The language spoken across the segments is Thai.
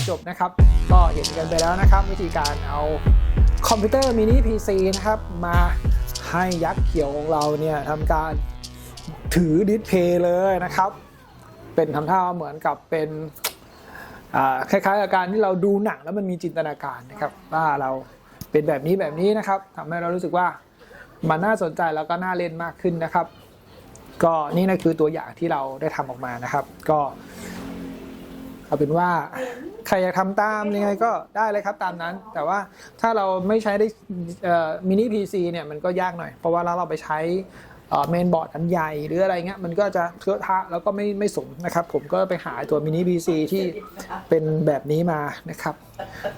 จบนะครับก็เห็นกันไปแล้วนะครับวิธีการเอาคอมพิวเตอร์มินิ PC นะครับมาให้ยักษ์เขียวของเราเนี่ยทำการถือดิสเพย์เลยนะครับเป็นทำท่าเหมือนกับเป็นคล้ายๆกับการที่เราดูหนังแล้วมันมีจินตนาการนะครับว่าเราเป็นแบบนี้นะครับทำให้เรารู้สึกว่ามันน่าสนใจแล้วก็น่าเล่นมากขึ้นนะครับก็นี่นะคือตัวอย่างที่เราได้ทำออกมานะครับก็เอาเป็นว่าใครอยากทำตามยังไงก็ได้เลยครับตามนั้นแต่ว่าถ้าเราไม่ใช้ได้มินิ PC เนี่ยมันก็ยากหน่อยเพราะว่าเราไปใช้เมนบอร์ดอันใหญ่หรืออะไรเงี้ยมันก็จะเทอะทะแล้วก็ไม่สมนะครับผมก็ไปหาตัวมินิ PC ที่เป็นแบบนี้มานะครับ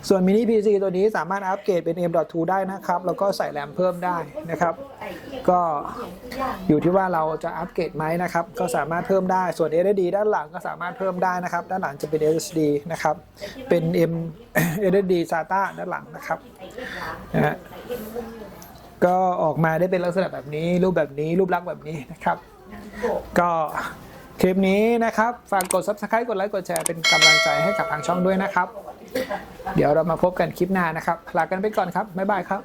ส่วนมินิ PC ตัวนี้สามารถอัปเกรดเป็น M.2 ได้นะครับแล้วก็ใส่แรมเพิ่มได้นะครับก็อยู่ที่ว่าเราจะอัปเกรดไหมนะครับก็สามารถเพิ่มได้ส่วน SSD ด้านหลังก็สามารถเพิ่มได้นะครับด้านหลังจะเป็น SSD นะครับเป็น SSD SATA ด้านหลังนะครับนะฮะก็ออกมาได้เป็นลักษณะแบบนี้รูปแบบนี้รูปลักษณ์แบบนี้นะครับก็คลิปนี้นะครับฝากกด Subscribe กดไลค์กดแชร์เป็นกำลังใจให้กับทางช่องด้วยนะครับเดี๋ยวเรามาพบกันคลิปหน้านะครับลากันไปก่อนครับบ๊ายบายครับ